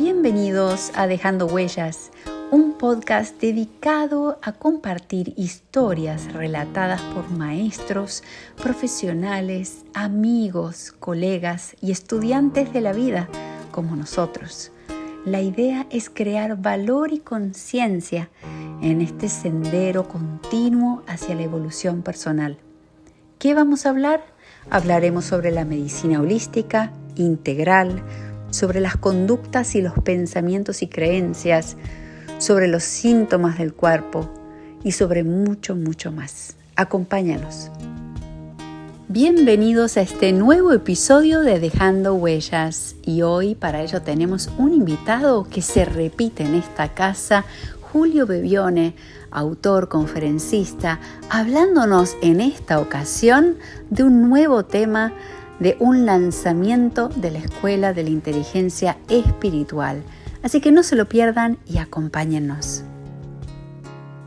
Bienvenidos a Dejando Huellas, un podcast dedicado a compartir historias relatadas por maestros, profesionales, amigos, colegas y estudiantes de la vida como nosotros. La idea es crear valor y conciencia en este sendero continuo hacia la evolución personal. ¿Qué vamos a hablar? Hablaremos sobre la medicina holística, integral, sobre las conductas y los pensamientos y creencias, sobre los síntomas del cuerpo y sobre mucho, mucho más. Acompáñanos. Bienvenidos a este nuevo episodio de Dejando Huellas y hoy para ello tenemos un invitado que se repite en esta casa, Julio Bebione, autor, conferencista, hablándonos en esta ocasión de un nuevo tema de un lanzamiento de la Escuela de la Inteligencia Espiritual. Así que no se lo pierdan y acompáñennos.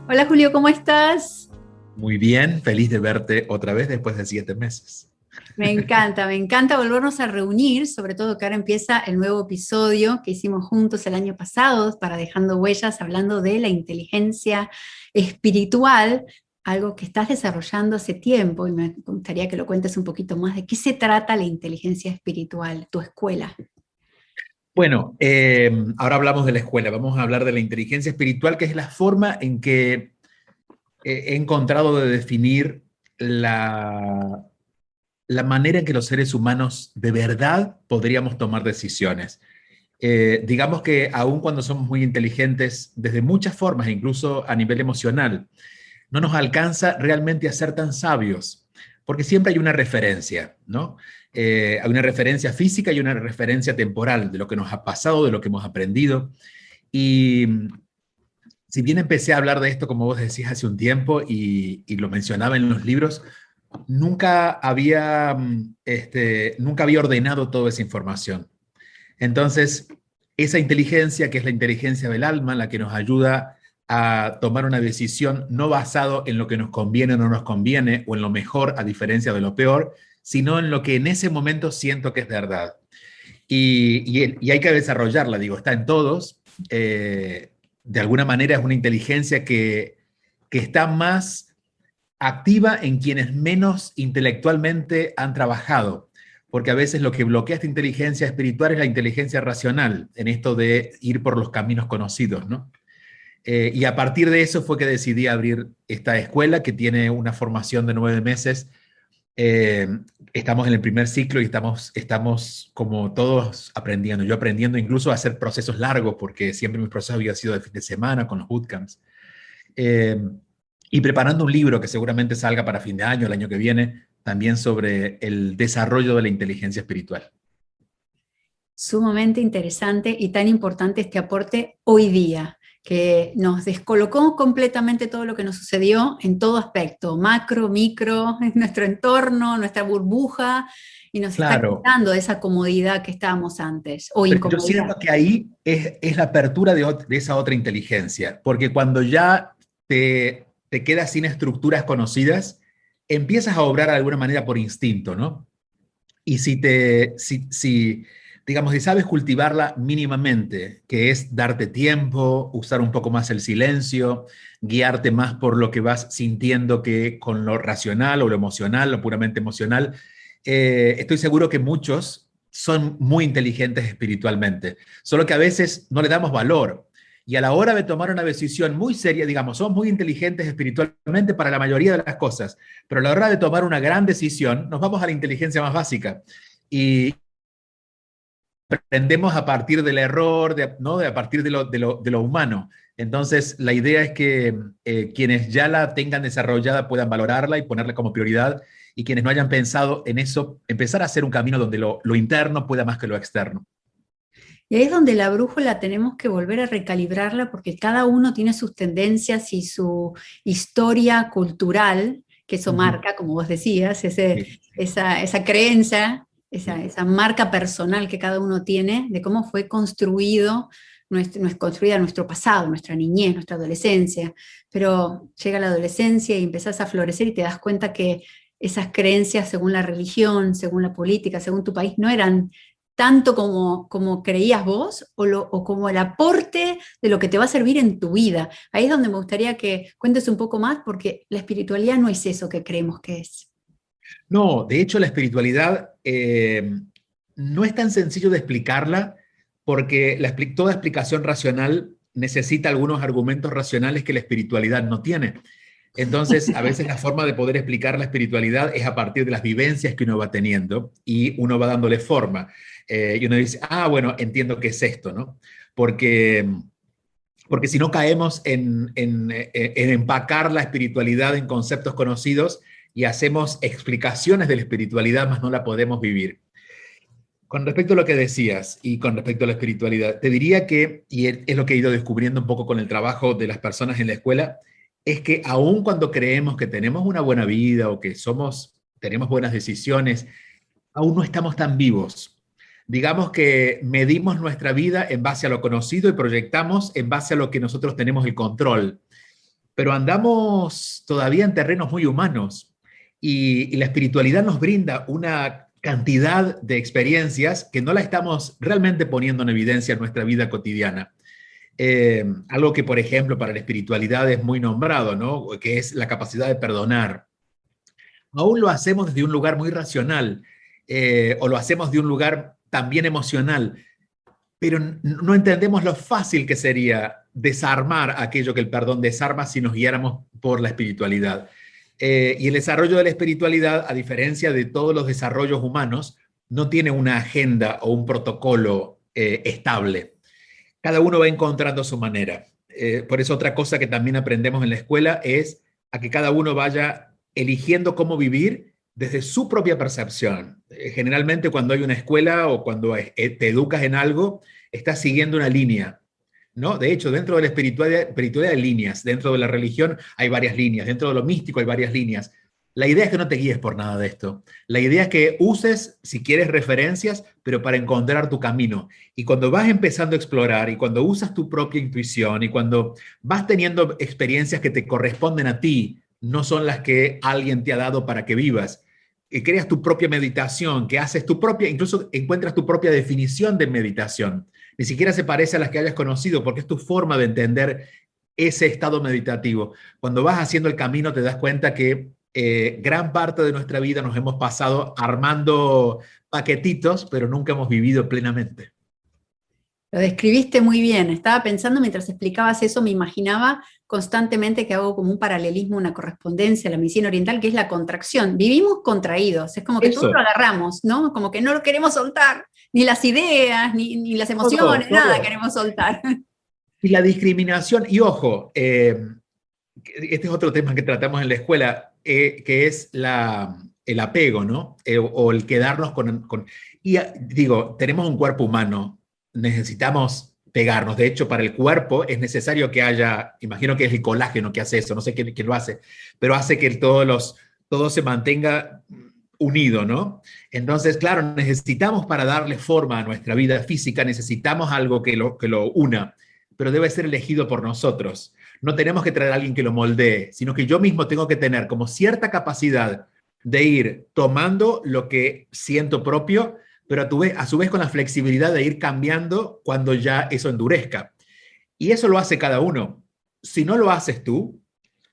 Hola Julio, ¿cómo estás? Muy bien, feliz de verte otra vez después de 7 meses. Me encanta volvernos a reunir, sobre todo que ahora empieza el nuevo episodio que hicimos juntos el año pasado para Dejando Huellas, hablando de la inteligencia espiritual, algo que estás desarrollando hace tiempo y me gustaría que lo cuentes un poquito más de qué se trata la inteligencia espiritual, tu escuela. Bueno, ahora hablamos de la escuela, vamos a hablar de la inteligencia espiritual, que es la forma en que he encontrado de definir la manera en que los seres humanos de verdad podríamos tomar decisiones. Digamos que aun cuando somos muy inteligentes desde muchas formas, incluso a nivel emocional, no nos alcanza realmente a ser tan sabios, porque siempre hay una referencia, ¿no? Hay una referencia física y una referencia temporal de lo que nos ha pasado, de lo que hemos aprendido. Y si bien empecé a hablar de esto, como vos decís, hace un tiempo y lo mencionaba en los libros, nunca había ordenado toda esa información. Entonces, esa inteligencia, que es la inteligencia del alma, la que nos ayuda a tomar una decisión no basado en lo que nos conviene o no nos conviene, o en lo mejor a diferencia de lo peor, sino en lo que en ese momento siento que es verdad. Y hay que desarrollarla, digo, está en todos. De alguna manera es una inteligencia que está más activa en quienes menos intelectualmente han trabajado, porque a veces lo que bloquea esta inteligencia espiritual es la inteligencia racional, en esto de ir por los caminos conocidos, ¿no? Y a partir de eso fue que decidí abrir esta escuela que tiene una formación de 9 meses. Estamos en el primer ciclo y estamos como todos aprendiendo. Yo aprendiendo incluso a hacer procesos largos, porque siempre mi proceso había sido de fin de semana con los bootcamps. Y preparando un libro que seguramente salga para fin de año, el año que viene, también sobre el desarrollo de la inteligencia espiritual. Sumamente interesante y tan importante este aporte hoy día, que nos descolocó completamente todo lo que nos sucedió en todo aspecto, macro, micro, en nuestro entorno, nuestra burbuja, y nos está quitando esa comodidad que estábamos antes, o Pero incomodidad. yo siento que ahí es la apertura de esa otra inteligencia, porque cuando ya te quedas sin estructuras conocidas, empiezas a obrar de alguna manera por instinto, ¿no? Y digamos, si sabes cultivarla mínimamente, que es darte tiempo, usar un poco más el silencio, guiarte más por lo que vas sintiendo que con lo racional o lo emocional, lo puramente emocional, estoy seguro que muchos son muy inteligentes espiritualmente, solo que a veces no le damos valor. Y a la hora de tomar una decisión muy seria, digamos, somos muy inteligentes espiritualmente para la mayoría de las cosas, pero a la hora de tomar una gran decisión, nos vamos a la inteligencia más básica. Y aprendemos a partir del error, ¿no? A partir de lo humano. Entonces, la idea es que quienes ya la tengan desarrollada puedan valorarla y ponerla como prioridad, y quienes no hayan pensado en eso, empezar a hacer un camino donde lo interno pueda más que lo externo. Y ahí es donde la brújula tenemos que volver a recalibrarla porque cada uno tiene sus tendencias y su historia cultural, que eso marca, como vos decías, esa creencia, esa marca personal que cada uno tiene de cómo fue construida nuestro pasado, nuestra niñez, nuestra adolescencia. Pero llega la adolescencia y empezás a florecer y te das cuenta que esas creencias según la religión, según la política, según tu país, no eran tanto como creías vos o como el aporte de lo que te va a servir en tu vida. Ahí es donde me gustaría que cuentes un poco más, porque la espiritualidad no es eso que creemos que es. No, de hecho la espiritualidad no es tan sencillo de explicarla porque toda explicación racional necesita algunos argumentos racionales que la espiritualidad no tiene. Entonces, a veces la forma de poder explicar la espiritualidad es a partir de las vivencias que uno va teniendo y uno va dándole forma. Y uno dice, ah, bueno, entiendo qué es esto, ¿no? Porque, porque si no caemos en empacar la espiritualidad en conceptos conocidos y hacemos explicaciones de la espiritualidad, más no la podemos vivir. Con respecto a lo que decías y con respecto a la espiritualidad, te diría que, y es lo que he ido descubriendo un poco con el trabajo de las personas en la escuela, es que aun cuando creemos que tenemos una buena vida o que tenemos buenas decisiones, aún no estamos tan vivos. Digamos que medimos nuestra vida en base a lo conocido y proyectamos en base a lo que nosotros tenemos el control, pero andamos todavía en terrenos muy humanos y la espiritualidad nos brinda una cantidad de experiencias que no la estamos realmente poniendo en evidencia en nuestra vida cotidiana. Algo que, por ejemplo, para la espiritualidad es muy nombrado, ¿no? Que es la capacidad de perdonar. Aún lo hacemos desde un lugar muy racional, o lo hacemos de un lugar también emocional, pero no entendemos lo fácil que sería desarmar aquello que el perdón desarma si nos guiáramos por la espiritualidad. Y el desarrollo de la espiritualidad, a diferencia de todos los desarrollos humanos, no tiene una agenda o un protocolo estable. Cada uno va encontrando su manera. Por eso otra cosa que también aprendemos en la escuela es a que cada uno vaya eligiendo cómo vivir desde su propia percepción. Generalmente cuando hay una escuela o cuando te educas en algo, estás siguiendo una línea, ¿no? De hecho, dentro de la espiritualidad hay líneas, dentro de la religión hay varias líneas, dentro de lo místico hay varias líneas. La idea es que no te guíes por nada de esto. La idea es que uses, si quieres, referencias, pero para encontrar tu camino. Y cuando vas empezando a explorar y cuando usas tu propia intuición y cuando vas teniendo experiencias que te corresponden a ti, no son las que alguien te ha dado para que vivas, que creas tu propia meditación, que haces tu propia, incluso encuentras tu propia definición de meditación. Ni siquiera se parece a las que hayas conocido, porque es tu forma de entender ese estado meditativo. Cuando vas haciendo el camino te das cuenta que gran parte de nuestra vida nos hemos pasado armando paquetitos, pero nunca hemos vivido plenamente. Lo describiste muy bien. Estaba pensando mientras explicabas eso, me imaginaba constantemente que hago como un paralelismo, una correspondencia a la medicina oriental, que es la contracción. Vivimos contraídos, es como que todo lo Eso, agarramos, ¿no? Como que no lo queremos soltar, ni las ideas, ni las todo, emociones, nada todo. queremos soltar. Y la discriminación, y ojo, este es otro tema que tratamos en la escuela, que es el apego, ¿no? O el quedarnos y digo, tenemos un cuerpo humano, necesitamos pegarnos. De hecho, para el cuerpo es necesario que haya, imagino que es el colágeno que hace eso, no sé quién lo hace, pero hace que todo se mantenga unido, ¿no? Entonces, claro, necesitamos para darle forma a nuestra vida física, necesitamos algo que lo una, pero debe ser elegido por nosotros. No tenemos que traer a alguien que lo moldee, sino que yo mismo tengo que tener como cierta capacidad de ir tomando lo que siento propio, pero a su vez con la flexibilidad de ir cambiando cuando ya eso endurezca. Y eso lo hace cada uno. Si no lo haces tú,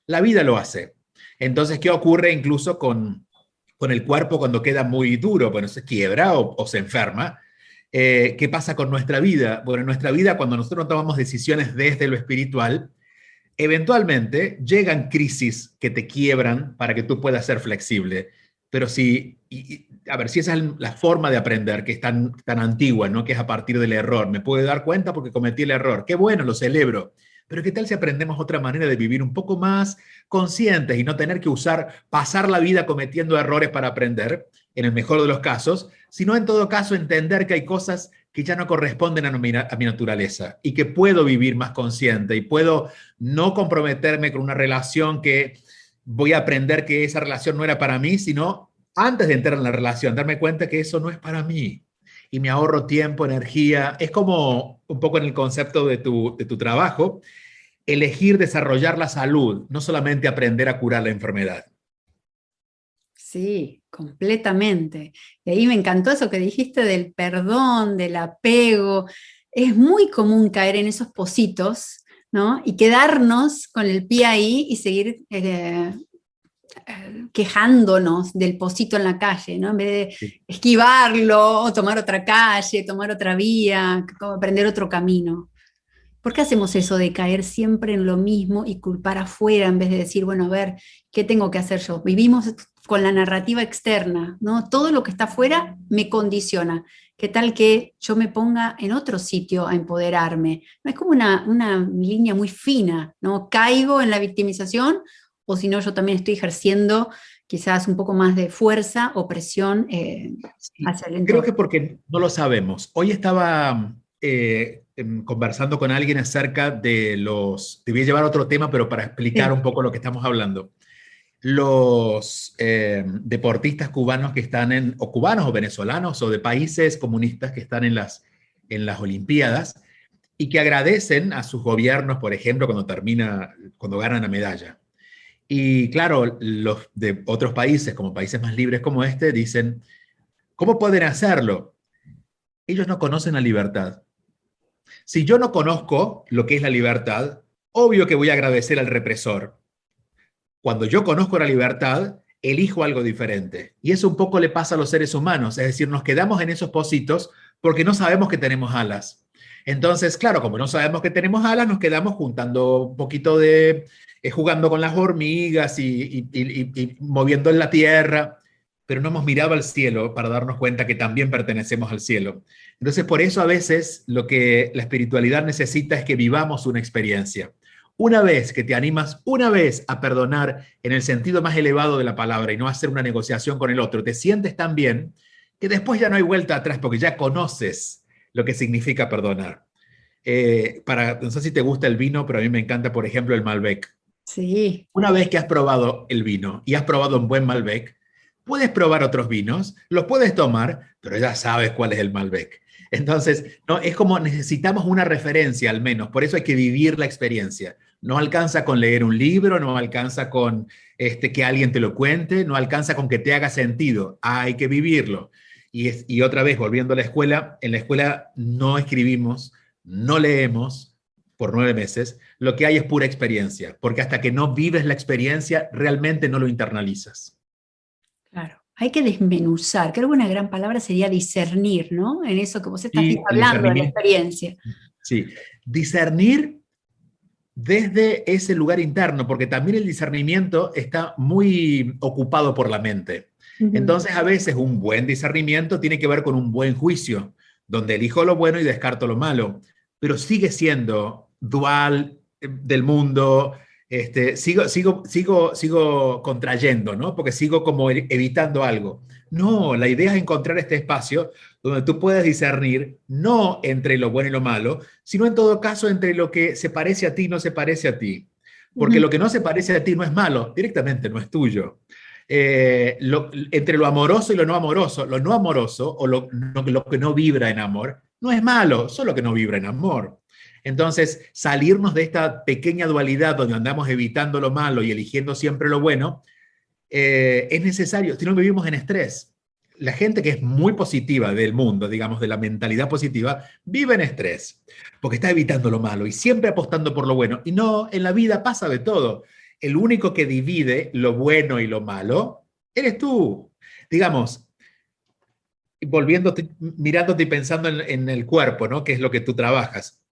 la vida lo hace. Entonces, ¿qué ocurre incluso con el cuerpo cuando queda muy duro? Bueno, se quiebra o se enferma. ¿Qué pasa con nuestra vida? Bueno, en nuestra vida, cuando nosotros tomamos decisiones desde lo espiritual, eventualmente llegan crisis que te quiebran para que tú puedas ser flexible. Pero a ver, si esa es la forma de aprender, que es tan antigua, ¿no? Que es a partir del error. Me puedo dar cuenta porque cometí el error. Qué bueno, lo celebro. Pero ¿qué tal si aprendemos otra manera de vivir un poco más conscientes y no tener que pasar la vida cometiendo errores para aprender, en el mejor de los casos, sino en todo caso entender que hay cosas que ya no corresponden a mi naturaleza y que puedo vivir más consciente y puedo no comprometerme con una relación que voy a aprender que esa relación no era para mí, sino antes de entrar en la relación, darme cuenta que eso no es para mí y me ahorro tiempo, energía. Es como un poco en el concepto de tu trabajo, elegir desarrollar la salud, no solamente aprender a curar la enfermedad. Sí, completamente. Y ahí me encantó eso que dijiste del perdón, del apego. Es muy común caer en esos pocitos, ¿no? Y quedarnos con el pie ahí y seguir quejándonos del pocito en la calle, ¿no? En vez de Sí. esquivarlo, o tomar otra calle, tomar otra vía, como aprender otro camino. ¿Por qué hacemos eso de caer siempre en lo mismo y culpar afuera en vez de decir, bueno, a ver, ¿qué tengo que hacer yo? Vivimos con la narrativa externa, ¿no? Todo lo que está afuera me condiciona. ¿Qué tal que yo me ponga en otro sitio a empoderarme? No es como una línea muy fina, ¿no? Caigo en la victimización o si no, yo también estoy ejerciendo quizás un poco más de fuerza o presión Sí, hacia el creo que entorno. porque no lo sabemos. Hoy estaba conversando con alguien acerca de los, te voy a llevar a otro tema, pero para explicar Sí, un poco lo que estamos hablando. Los deportistas cubanos que están o cubanos o venezolanos o de países comunistas que están en las Olimpiadas y que agradecen a sus gobiernos, por ejemplo, cuando ganan la medalla. Y claro, los de otros países, como países más libres como este, dicen, ¿cómo pueden hacerlo? Ellos no conocen la libertad. Si yo no conozco lo que es la libertad, obvio que voy a agradecer al represor. Cuando yo conozco la libertad, elijo algo diferente. Y eso un poco le pasa a los seres humanos, es decir, nos quedamos en esos pocitos porque no sabemos que tenemos alas. Entonces, claro, como no sabemos que tenemos alas, nos quedamos juntando un poquito jugando con las hormigas y moviendo en la tierra, pero no hemos mirado al cielo para darnos cuenta que también pertenecemos al cielo. Entonces, por eso a veces lo que la espiritualidad necesita es que vivamos una experiencia. Una vez que te animas una vez a perdonar en el sentido más elevado de la palabra y no hacer una negociación con el otro, te sientes tan bien que después ya no hay vuelta atrás porque ya conoces lo que significa perdonar. No sé si te gusta el vino, pero a mí me encanta, por ejemplo, el Malbec. sí. Una vez que has probado el vino y has probado un buen Malbec, puedes probar otros vinos, los puedes tomar, pero ya sabes cuál es el Malbec. Entonces, no, es como necesitamos una referencia al menos, por eso hay que vivir la experiencia. No alcanza con leer un libro, no alcanza con que alguien te lo cuente, no alcanza con que te haga sentido, hay que vivirlo. Y otra vez, volviendo a la escuela, en la escuela no escribimos, no leemos por 9 meses, lo que hay es pura experiencia, porque hasta que no vives la experiencia, realmente no lo internalizas. Claro, hay que desmenuzar. Creo que una gran palabra sería discernir, ¿no? En eso que vos estás Y el hablando de la discernimiento, experiencia. sí, discernir desde ese lugar interno, porque también el discernimiento está muy ocupado por la mente. Ujú, Entonces, a veces un buen discernimiento tiene que ver con un buen juicio, donde elijo lo bueno y descarto lo malo, pero sigue siendo dual del mundo. Sigo contrayendo, ¿no? Porque sigo como evitando algo. No, la idea es encontrar este espacio donde tú puedes discernir no entre lo bueno y lo malo, sino en todo caso entre lo que se parece a ti y no se parece a ti. Porque ujú, lo que no se parece a ti no es malo, directamente no es tuyo. Entre lo amoroso y lo no amoroso o lo que no vibra en amor, no es malo, solo que no vibra en amor. Entonces, salirnos de esta pequeña dualidad donde andamos evitando lo malo y eligiendo siempre lo bueno, es necesario, si no vivimos en estrés. La gente que es muy positiva del mundo, digamos, de la mentalidad positiva, vive en estrés, porque está evitando lo malo y siempre apostando por lo bueno. Y no, en la vida pasa de todo. El único que divide lo bueno y lo malo, eres tú. Digamos, mirándote y pensando en el cuerpo, ¿no? Que es lo que tú trabajas.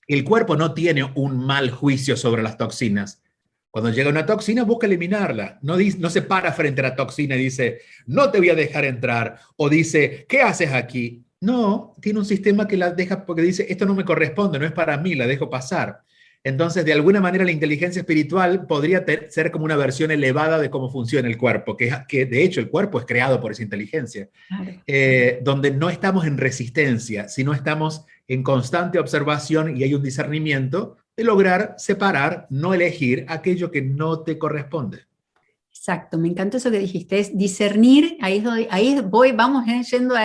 El cuerpo no tiene un mal juicio sobre las toxinas. Cuando llega una toxina, busca eliminarla. No se para frente a la toxina y dice, no te voy a dejar entrar. O dice, ¿qué haces aquí? No, tiene un sistema que la deja porque dice, esto no me corresponde, no es para mí, la dejo pasar. Entonces, de alguna manera, la inteligencia espiritual podría ser como una versión elevada de cómo funciona el cuerpo, que de hecho el cuerpo es creado por esa inteligencia, claro. donde no estamos en resistencia, sino estamos en constante observación y hay un discernimiento de lograr separar, no elegir aquello que no te corresponde. Exacto, me encantó eso que dijiste, es discernir, vamos yendo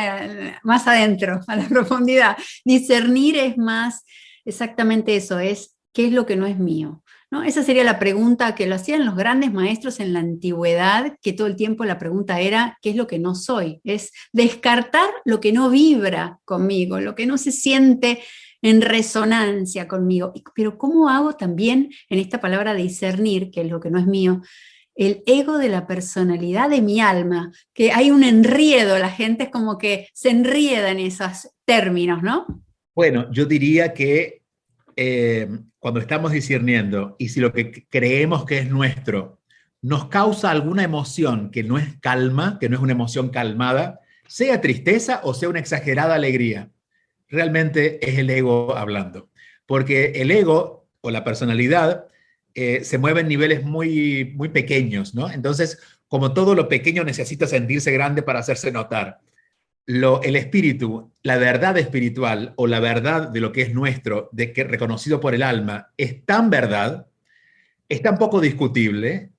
más adentro, a la profundidad. Discernir es más exactamente eso, es ¿qué es lo que no es mío? ¿No? Esa sería la pregunta que lo hacían los grandes maestros en la antigüedad, que todo el tiempo la pregunta era, ¿qué es lo que no soy? Es descartar lo que no vibra conmigo, lo que no se siente en resonancia conmigo. Pero ¿cómo hago también en esta palabra discernir, que es lo que no es mío, el ego de la personalidad de mi alma? Que hay un enriedo, la gente es como que se enrieda en esos términos, ¿no? Bueno, yo diría que cuando estamos discerniendo y si lo que creemos que es nuestro nos causa alguna emoción que no es calma, que no es una emoción calmada, sea tristeza o sea una exagerada alegría, realmente es el ego hablando. Porque el ego o la personalidad se mueve en niveles muy, muy pequeños, ¿no? Entonces, como todo lo pequeño necesita sentirse grande para hacerse notar. El espíritu, la verdad espiritual o la verdad de lo que es nuestro, de que reconocido por el alma, es tan verdad, es tan poco discutible,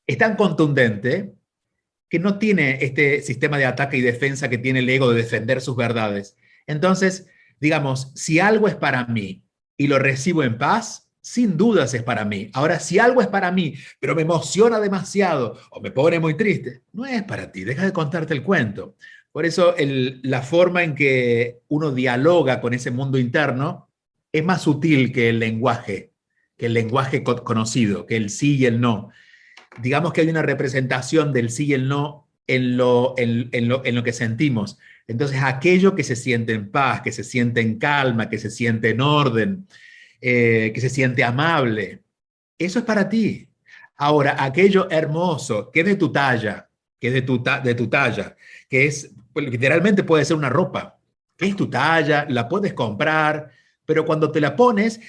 es tan contundente, que no tiene este sistema de ataque y defensa que tiene el ego de defender sus verdades. Entonces, digamos, si algo es para mí y lo recibo en paz, sin dudas es para mí. Ahora, si algo es para mí, pero me emociona demasiado o me pone muy triste, no es para ti, deja de contarte el cuento. Por eso la forma en que uno dialoga con ese mundo interno es más sutil que el lenguaje conocido, que el sí y el no. Digamos que hay una representación del sí y el no en lo que sentimos. Entonces, aquello que se siente en paz, que se siente en calma, que se siente en orden, que se siente amable, eso es para ti. Ahora, aquello hermoso, que es de tu talla, que es de tu talla, que es, pues, literalmente puede ser una ropa, que es tu talla, la puedes comprar, pero cuando te la pones,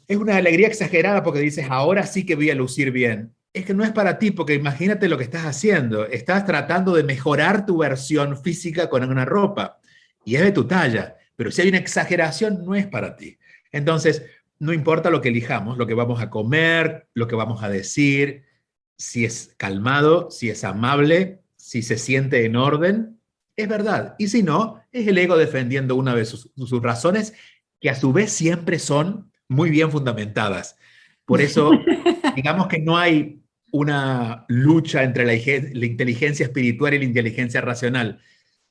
es una alegría exagerada porque dices, ahora sí que voy a lucir bien. Es que no es para ti, porque imagínate lo que estás haciendo. Estás tratando de mejorar tu versión física con una ropa y es de tu talla, pero si hay una exageración, no es para ti. Entonces, no importa lo que elijamos, lo que vamos a comer, lo que vamos a decir, si es calmado, si es amable, si se siente en orden, es verdad. Y si no, es el ego defendiendo una de sus razones, que a su vez siempre son muy bien fundamentadas. Por eso, digamos que no hay una lucha entre la inteligencia espiritual y la inteligencia racional.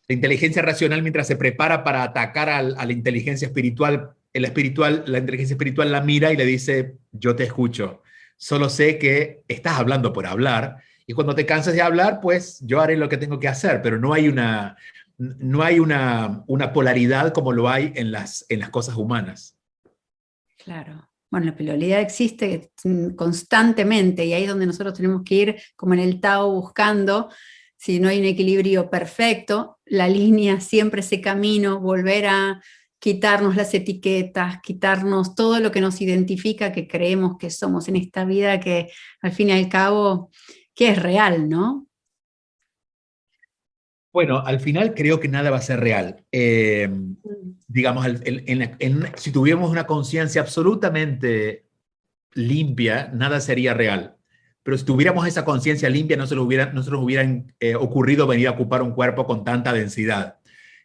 La inteligencia racional, mientras se prepara para atacar a la inteligencia espiritual, la inteligencia espiritual la mira y le dice, yo te escucho, solo sé que estás hablando por hablar, y cuando te canses de hablar, pues yo haré lo que tengo que hacer, pero no hay una polaridad como lo hay en las cosas humanas. Claro. Bueno, la polaridad existe constantemente y ahí es donde nosotros tenemos que ir como en el Tao buscando, si no hay un equilibrio perfecto, la línea, siempre ese camino, volver a quitarnos las etiquetas, quitarnos todo lo que nos identifica, que creemos que somos en esta vida, que al fin y al cabo, que es real, ¿no? Bueno, al final creo que nada va a ser real. Digamos, si tuviéramos una conciencia absolutamente limpia, nada sería real. Pero si tuviéramos esa conciencia limpia, no se nos hubieran ocurrido venir a ocupar un cuerpo con tanta densidad.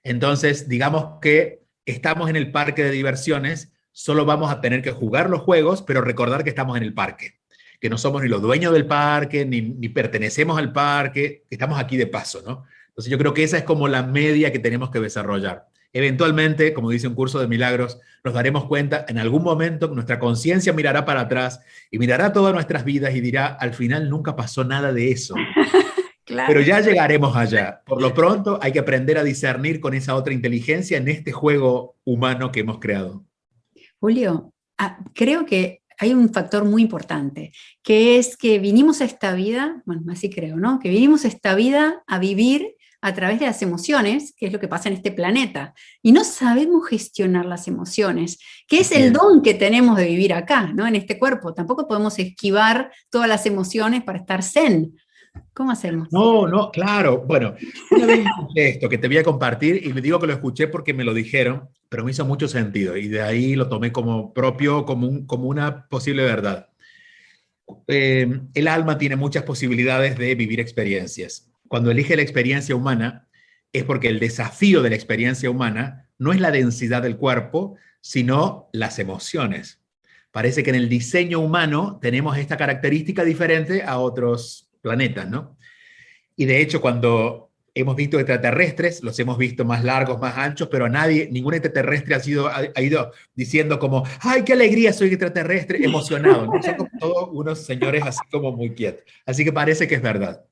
Entonces, digamos que estamos en el parque de diversiones, solo vamos a tener que jugar los juegos, pero recordar que estamos en el parque, que no somos ni los dueños del parque, ni pertenecemos al parque, que estamos aquí de paso, ¿no? Entonces yo creo que esa es como la media que tenemos que desarrollar. Eventualmente, como dice un curso de milagros, nos daremos cuenta en algún momento que nuestra conciencia mirará para atrás y mirará todas nuestras vidas y dirá, al final nunca pasó nada de eso. Pero Claro. ya llegaremos allá. Por lo pronto hay que aprender a discernir con esa otra inteligencia en este juego humano que hemos creado. Julio, creo que hay un factor muy importante, que es que vinimos a esta vida, bueno, así creo, ¿no? Que vinimos a esta vida a vivir a través de las emociones, que es lo que pasa en este planeta, y no sabemos gestionar las emociones, que es Así el es. don que tenemos de vivir acá, ¿no? En este cuerpo. Tampoco podemos esquivar todas las emociones para estar zen. ¿Cómo hacemos? No, no, claro. Bueno, una vez escuché esto que te voy a compartir y me digo que lo escuché porque me lo dijeron, pero me hizo mucho sentido y de ahí lo tomé como propio, como una posible verdad. El alma tiene muchas posibilidades de vivir experiencias. Cuando elige la experiencia humana es porque el desafío de la experiencia humana no es la densidad del cuerpo, sino las emociones. Parece que en el diseño humano tenemos esta característica diferente a otros planetas, ¿no? Y de hecho, cuando hemos visto extraterrestres, los hemos visto más largos, más anchos, pero nadie, ningún extraterrestre ha ido diciendo como, ¡ay, qué alegría, soy extraterrestre! Emocionado, ¿no? Son como todos unos señores así como muy quietos. Así que parece que es verdad.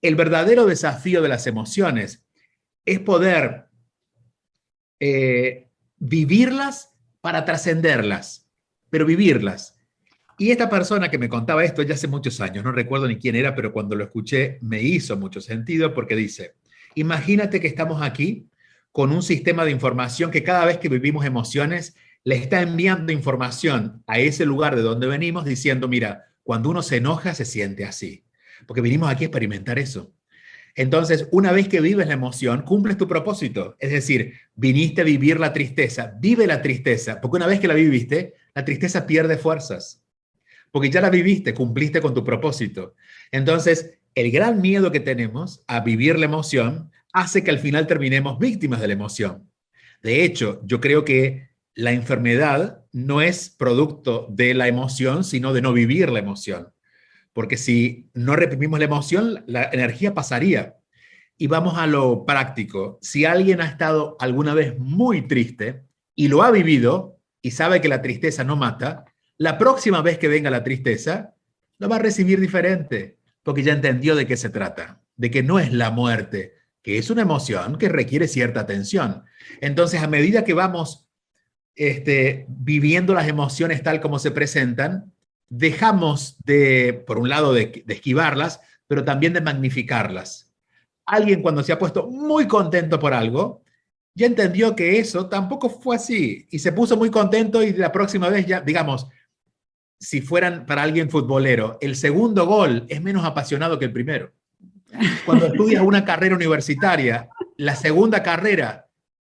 El verdadero desafío de las emociones es poder vivirlas para trascenderlas, pero vivirlas. Y esta persona que me contaba esto ya hace muchos años, no recuerdo ni quién era, pero cuando lo escuché me hizo mucho sentido porque dice, imagínate que estamos aquí con un sistema de información que cada vez que vivimos emociones le está enviando información a ese lugar de donde venimos diciendo, mira, cuando uno se enoja se siente así, porque vinimos aquí a experimentar eso. Entonces, una vez que vives la emoción, cumples tu propósito. Es decir, viniste a vivir la tristeza, vive la tristeza, porque una vez que la viviste, la tristeza pierde fuerzas, porque ya la viviste, cumpliste con tu propósito. Entonces, el gran miedo que tenemos a vivir la emoción hace que al final terminemos víctimas de la emoción. De hecho, yo creo que la enfermedad no es producto de la emoción, sino de no vivir la emoción. Porque si no reprimimos la emoción, la energía pasaría. Y vamos a lo práctico. Si alguien ha estado alguna vez muy triste y lo ha vivido y sabe que la tristeza no mata, la próxima vez que venga la tristeza, lo va a recibir diferente, porque ya entendió de qué se trata, de que no es la muerte, que es una emoción que requiere cierta atención. Entonces, a medida que vamos viviendo las emociones tal como se presentan, dejamos de, por un lado, de esquivarlas, pero también de magnificarlas. Alguien cuando se ha puesto muy contento por algo, ya entendió que eso tampoco fue así y se puso muy contento y la próxima vez ya, digamos, si fueran para alguien futbolero, el segundo gol es menos apasionado que el primero. Cuando estudias una carrera universitaria, la segunda carrera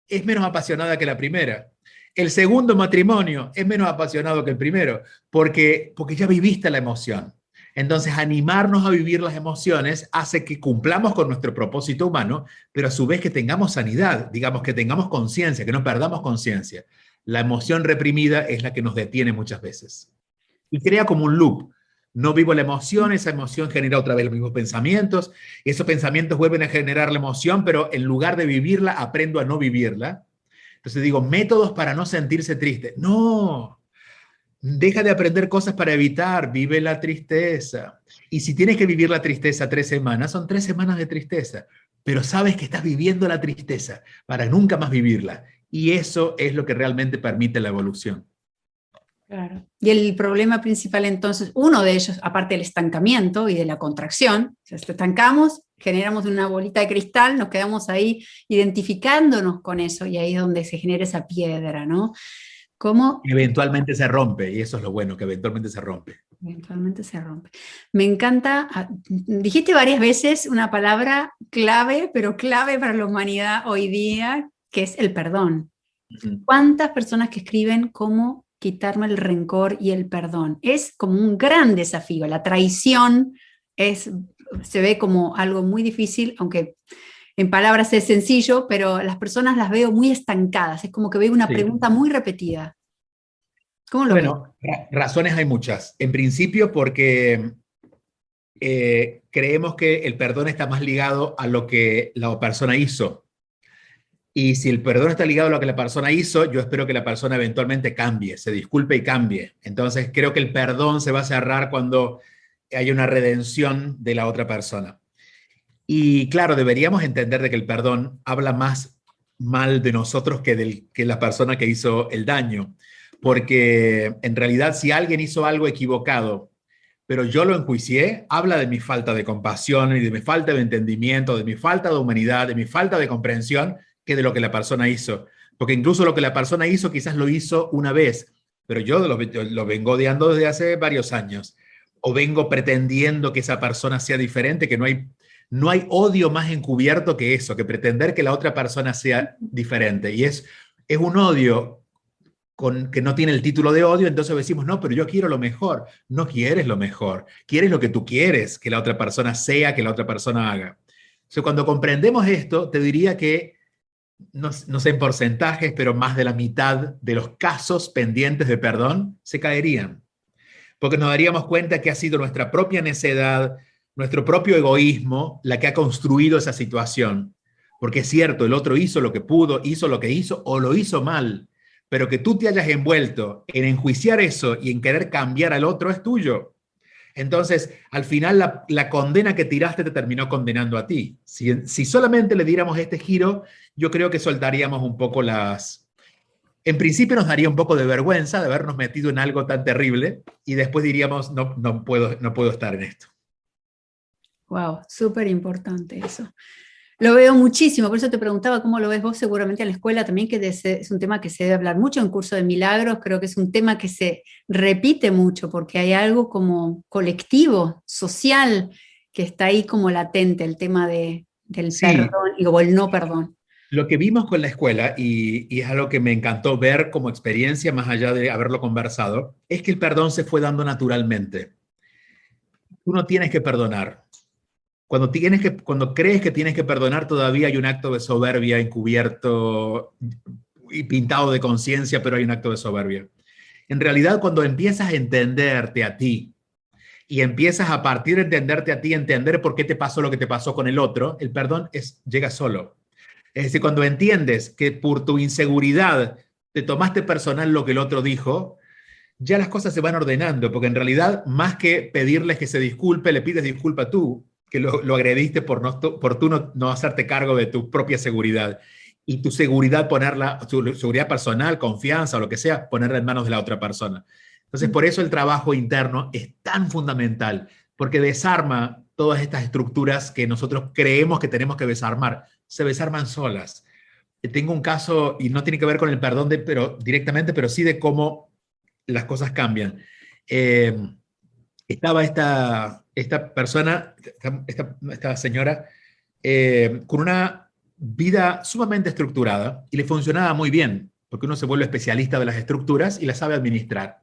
es menos apasionada que la primera. El segundo matrimonio es menos apasionado que el primero, porque ya viviste la emoción. Entonces, animarnos a vivir las emociones hace que cumplamos con nuestro propósito humano, pero a su vez que tengamos sanidad, digamos que tengamos conciencia, que no perdamos conciencia. La emoción reprimida es la que nos detiene muchas veces. Y crea como un loop. No vivo la emoción, esa emoción genera otra vez los mismos pensamientos, y esos pensamientos vuelven a generar la emoción, pero en lugar de vivirla, aprendo a no vivirla. Entonces digo, métodos para no sentirse triste. No, deja de aprender cosas para evitar, vive la tristeza. Y si tienes que vivir la tristeza 3 semanas, son 3 semanas de tristeza, pero sabes que estás viviendo la tristeza para nunca más vivirla. Y eso es lo que realmente permite la evolución. Claro. Y el problema principal entonces, uno de ellos, aparte del estancamiento y de la contracción, o sea, estancamos, generamos una bolita de cristal, nos quedamos ahí identificándonos con eso y ahí es donde se genera esa piedra, ¿no? ¿Cómo? Eventualmente se rompe, y eso es lo bueno, que eventualmente se rompe. Eventualmente se rompe. Me encanta, dijiste varias veces una palabra clave, pero clave para la humanidad hoy día, que es el perdón. ¿Cuántas personas que escriben cómo quitarme el rencor y el perdón? Es como un gran desafío. La traición se ve como algo muy difícil, aunque en palabras es sencillo, pero las personas las veo muy estancadas. Es como que veo una pregunta muy repetida. ¿Cómo lo ves? Bueno, razones hay muchas. En principio porque creemos que el perdón está más ligado a lo que la persona hizo. Y si el perdón está ligado a lo que la persona hizo, yo espero que la persona eventualmente cambie, se disculpe y cambie. Entonces creo que el perdón se va a cerrar cuando hay una redención de la otra persona. Y claro, deberíamos entender de que el perdón habla más mal de nosotros que la persona que hizo el daño. Porque en realidad si alguien hizo algo equivocado, pero yo lo enjuicié, habla de mi falta de compasión y de mi falta de entendimiento, de mi falta de humanidad, de mi falta de comprensión, que de lo que la persona hizo. Porque incluso lo que la persona hizo quizás lo hizo una vez, pero yo lo vengo odiando desde hace varios años. O vengo pretendiendo que esa persona sea diferente, que no hay odio más encubierto que eso, que pretender que la otra persona sea diferente. Y es un odio que no tiene el título de odio, entonces decimos, no, pero yo quiero lo mejor. No quieres lo mejor, quieres lo que tú quieres que la otra persona sea, que la otra persona haga. Entonces, cuando comprendemos esto, te diría que no sé en porcentajes, pero más de la mitad de los casos pendientes de perdón se caerían. Porque nos daríamos cuenta que ha sido nuestra propia necedad, nuestro propio egoísmo, la que ha construido esa situación. Porque es cierto, el otro hizo lo que pudo, hizo lo que hizo o lo hizo mal, pero que tú te hayas envuelto en enjuiciar eso y en querer cambiar al otro es tuyo. Entonces, al final, la condena que tiraste te terminó condenando a ti. Si solamente le diéramos este giro, yo creo que soltaríamos un poco las... En principio nos daría un poco de vergüenza de habernos metido en algo tan terrible y después diríamos, no puedo estar en esto. Wow, súper importante eso. Lo veo muchísimo, por eso te preguntaba cómo lo ves vos seguramente en la escuela también, que es un tema que se debe hablar mucho en Curso de Milagros, creo que es un tema que se repite mucho porque hay algo como colectivo, social, que está ahí como latente, el tema del Sí, perdón o el no perdón. lo que vimos con la escuela, y es algo que me encantó ver como experiencia, más allá de haberlo conversado, es que el perdón se fue dando naturalmente. Tú no tienes que perdonar. Cuando crees que tienes que perdonar, todavía hay un acto de soberbia encubierto y pintado de conciencia, pero hay un acto de soberbia. En realidad, cuando empiezas a entenderte a ti y empiezas a partir de entenderte a ti, entender por qué te pasó lo que te pasó con el otro, el perdón llega solo. Es decir, cuando entiendes que por tu inseguridad te tomaste personal lo que el otro dijo, ya las cosas se van ordenando, porque en realidad, más que pedirles que se disculpe, le pides disculpa tú, que lo agrediste por tú no hacerte cargo de tu propia seguridad. Y tu seguridad, tu seguridad personal, confianza o lo que sea, ponerla en manos de la otra persona. Entonces, por eso el trabajo interno es tan fundamental, porque desarma todas estas estructuras que nosotros creemos que tenemos que desarmar. Se desarman solas. Tengo un caso, y no tiene que ver con el perdón directamente, pero sí de cómo las cosas cambian. Eh, Estaba esta persona, esta señora, con una vida sumamente estructurada y le funcionaba muy bien, porque uno se vuelve especialista de las estructuras y las sabe administrar.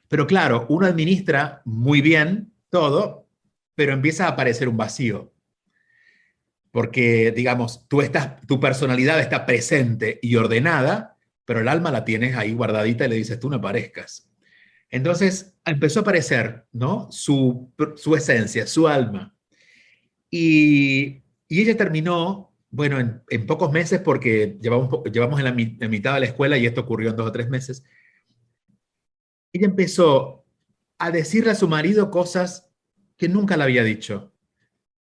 Pero claro, uno administra muy bien todo, pero empieza a aparecer un vacío. Porque, digamos, tu personalidad está presente y ordenada, pero el alma la tienes ahí guardadita y le dices, tú no aparezcas. Entonces empezó a aparecer, ¿no? Su esencia, su alma. Y ella terminó, bueno, en pocos meses, porque llevamos en mitad de la escuela y esto ocurrió en 2 o 3 meses. Ella empezó a decirle a su marido cosas que nunca le había dicho,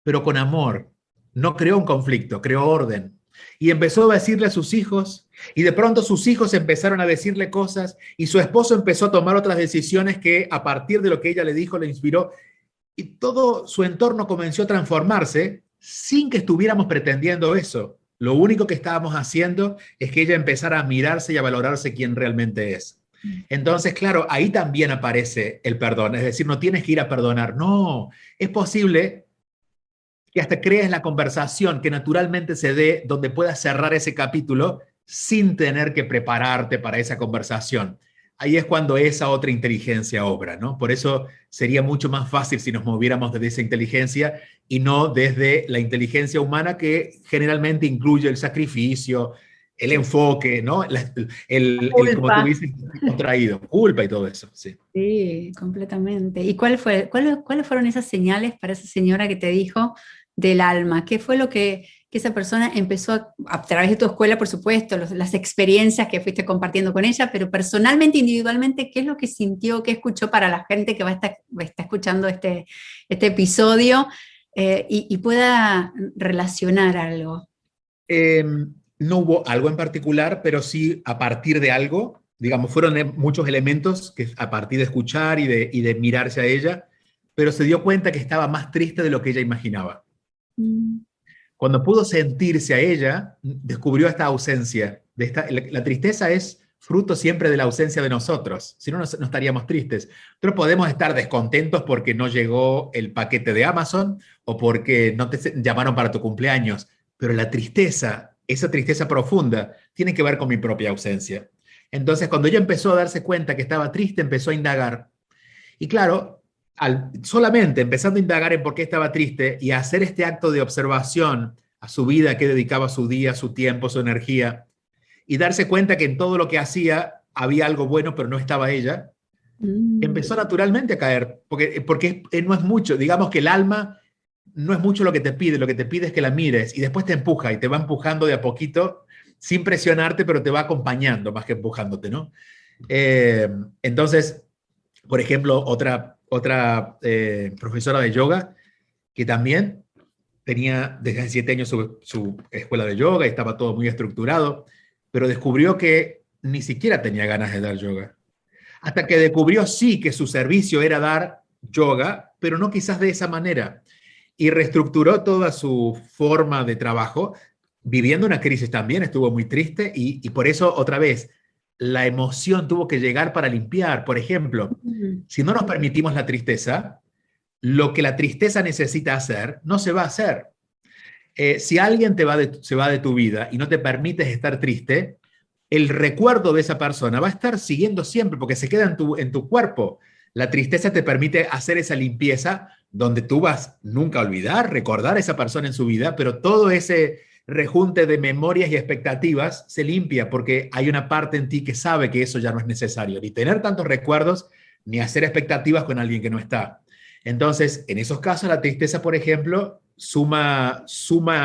pero con amor. No creó un conflicto, creó orden. Y empezó a decirle a sus hijos, y de pronto sus hijos empezaron a decirle cosas, y su esposo empezó a tomar otras decisiones que a partir de lo que ella le dijo le inspiró, y todo su entorno comenzó a transformarse sin que estuviéramos pretendiendo eso. Lo único que estábamos haciendo es que ella empezara a mirarse y a valorarse quién realmente es. Entonces, claro, ahí también aparece el perdón, es decir, no tienes que ir a perdonar, no, es posible que hasta crees la conversación que naturalmente se dé donde puedas cerrar ese capítulo sin tener que prepararte para esa conversación. Ahí es cuando esa otra inteligencia obra, ¿no? Por eso sería mucho más fácil si nos moviéramos desde esa inteligencia y no desde la inteligencia humana que generalmente incluye el sacrificio, el enfoque, ¿no? Como tú Culpa. dices, contraído, culpa y todo eso, sí. Sí, completamente. ¿Y cuáles fueron esas señales para esa señora que te dijo del alma? ¿Qué fue lo que esa persona empezó a través de tu escuela, por supuesto, las experiencias que fuiste compartiendo con ella, pero personalmente, individualmente, qué es lo que sintió, qué escuchó para la gente que va a estar escuchando este episodio y pueda relacionar algo? Eh, no hubo algo en particular, pero sí a partir de algo, digamos, fueron muchos elementos que a partir de escuchar y de mirarse a ella, pero se dio cuenta que estaba más triste de lo que ella imaginaba. Mm. Cuando pudo sentirse a ella, descubrió esta ausencia. La tristeza es fruto siempre de la ausencia de nosotros, si no, no estaríamos tristes. Nosotros podemos estar descontentos porque no llegó el paquete de Amazon o porque no te llamaron para tu cumpleaños, pero la tristeza, esa tristeza profunda, tiene que ver con mi propia ausencia. Entonces, cuando ella empezó a darse cuenta que estaba triste, empezó a indagar. Y claro, solamente empezando a indagar en por qué estaba triste y a hacer este acto de observación a su vida, a qué dedicaba su día, su tiempo, su energía, y darse cuenta que en todo lo que hacía había algo bueno, pero no estaba ella, empezó naturalmente a caer, porque no es mucho, digamos que el alma no es mucho lo que te pide es que la mires y después te empuja y te va empujando de a poquito, sin presionarte, pero te va acompañando más que empujándote, ¿no? Entonces, por ejemplo, otra profesora de yoga que también tenía desde hace 7 años su escuela de yoga y estaba todo muy estructurado, pero descubrió que ni siquiera tenía ganas de dar yoga. Hasta que descubrió sí que su servicio era dar yoga, pero no quizás de esa manera. Y reestructuró toda su forma de trabajo, viviendo una crisis también, estuvo muy triste y por eso otra vez la emoción tuvo que llegar para limpiar. Por ejemplo, si no nos permitimos la tristeza, lo que la tristeza necesita hacer no se va a hacer. Si alguien se va de tu vida y no te permites estar triste, el recuerdo de esa persona va a estar siguiendo siempre porque se queda en tu cuerpo. La tristeza te permite hacer esa limpieza donde tú vas nunca a olvidar, recordar a esa persona en su vida, pero todo ese rejunte de memorias y expectativas se limpia porque hay una parte en ti que sabe que eso ya no es necesario, ni tener tantos recuerdos, ni hacer expectativas con alguien que no está. Entonces, en esos casos, la tristeza, por ejemplo, suma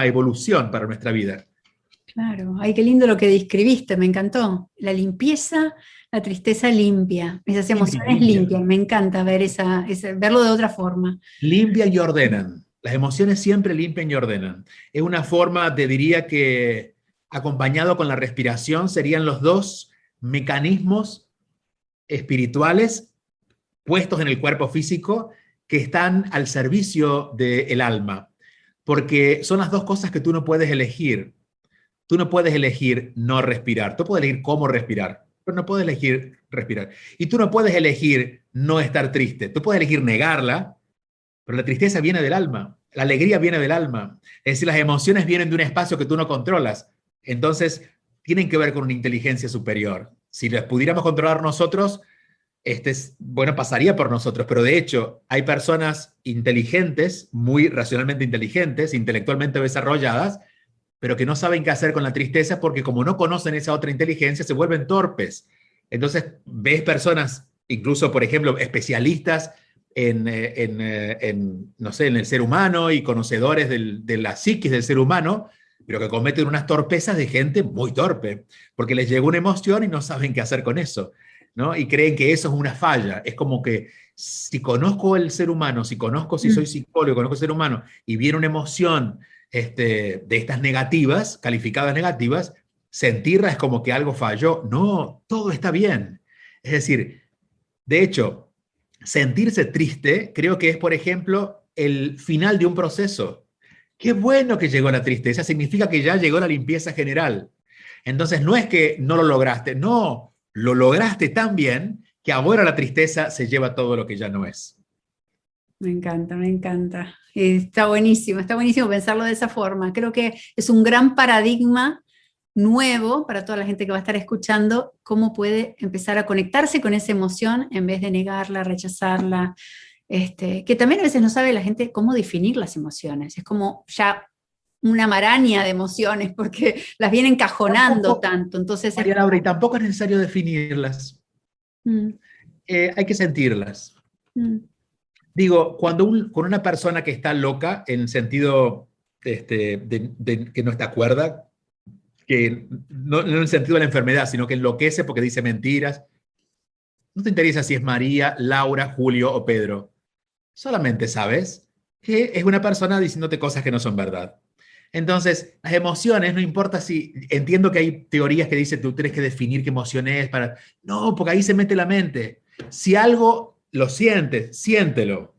evolución para nuestra vida. Claro, ay, qué lindo lo que describiste, me encantó. La limpieza, la tristeza limpia, esas emociones Limpia. limpian, me encanta ver verlo de otra forma. Limpian y ordenan. Las emociones siempre limpian y ordenan. Es una forma, te diría que acompañado con la respiración serían los dos mecanismos espirituales puestos en el cuerpo físico que están al servicio del alma, porque son las dos cosas que tú no puedes elegir. Tú no puedes elegir no respirar, tú puedes elegir cómo respirar, pero no puedes elegir respirar. Y tú no puedes elegir no estar triste, tú puedes elegir negarla, pero la tristeza viene del alma, la alegría viene del alma. Es decir, las emociones vienen de un espacio que tú no controlas. Entonces, tienen que ver con una inteligencia superior. Si las pudiéramos controlar nosotros, bueno, pasaría por nosotros, pero de hecho hay personas inteligentes, muy racionalmente inteligentes, intelectualmente desarrolladas, pero que no saben qué hacer con la tristeza porque como no conocen esa otra inteligencia, se vuelven torpes. Entonces, ves personas, incluso, por ejemplo, especialistas no sé, en el ser humano y conocedores de la psiquis del ser humano, pero que cometen unas torpezas de gente muy torpe, porque les llega una emoción y no saben qué hacer con eso, ¿no? Y creen que eso es una falla. Es como que si conozco el ser humano, si soy psicólogo, conozco el ser humano, y viene una emoción de estas negativas, calificadas negativas, sentirla es como que algo falló. No, todo está bien. Es decir, de hecho, sentirse triste creo que es, por ejemplo, el final de un proceso. Qué bueno que llegó la tristeza, significa que ya llegó la limpieza general. Entonces, no es que no lo lograste, no, lo lograste tan bien que ahora la tristeza se lleva todo lo que ya no es. Me encanta, me encanta. Está buenísimo pensarlo de esa forma. Creo que es un gran paradigma nuevo para toda la gente que va a estar escuchando, cómo puede empezar a conectarse con esa emoción en vez de negarla, rechazarla, que también a veces no sabe la gente cómo definir las emociones. Es como ya una maraña de emociones porque las vienen encajonando tanto. Entonces María Laura, y tampoco es necesario definirlas. Hay que sentirlas. Digo, con una persona que está loca, en el sentido que no está cuerda, que no en el sentido de la enfermedad, sino que enloquece porque dice mentiras, no te interesa si es María, Laura, Julio o Pedro. Solamente sabes que es una persona diciéndote cosas que no son verdad. Entonces, las emociones, no importa si, entiendo que hay teorías que dicen tú tienes que definir qué emoción es para... No, porque ahí se mete la mente. Si algo lo sientes, siéntelo.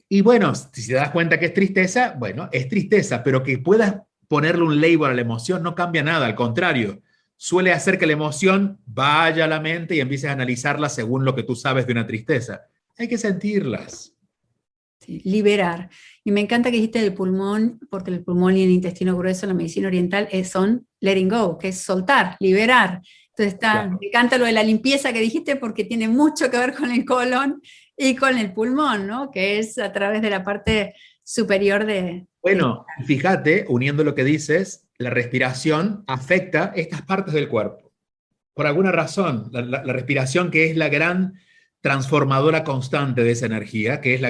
Y bueno, si te das cuenta que es tristeza, bueno, es tristeza, pero que puedas ponerle un label a la emoción no cambia nada, al contrario, suele hacer que la emoción vaya a la mente y empieces a analizarla según lo que tú sabes de una tristeza. Hay que sentirlas. Sí, liberar. Y me encanta que dijiste del pulmón, porque el pulmón y el intestino grueso, la medicina oriental, son letting go, que es soltar, liberar. Entonces Claro. me encanta lo de la limpieza que dijiste porque tiene mucho que ver con el colon y con el pulmón, ¿no? Que es a través de la parte superior de... Bueno, fíjate, uniendo lo que dices, la respiración afecta estas partes del cuerpo. Por alguna razón, la respiración, que es la gran transformadora constante de esa energía, que es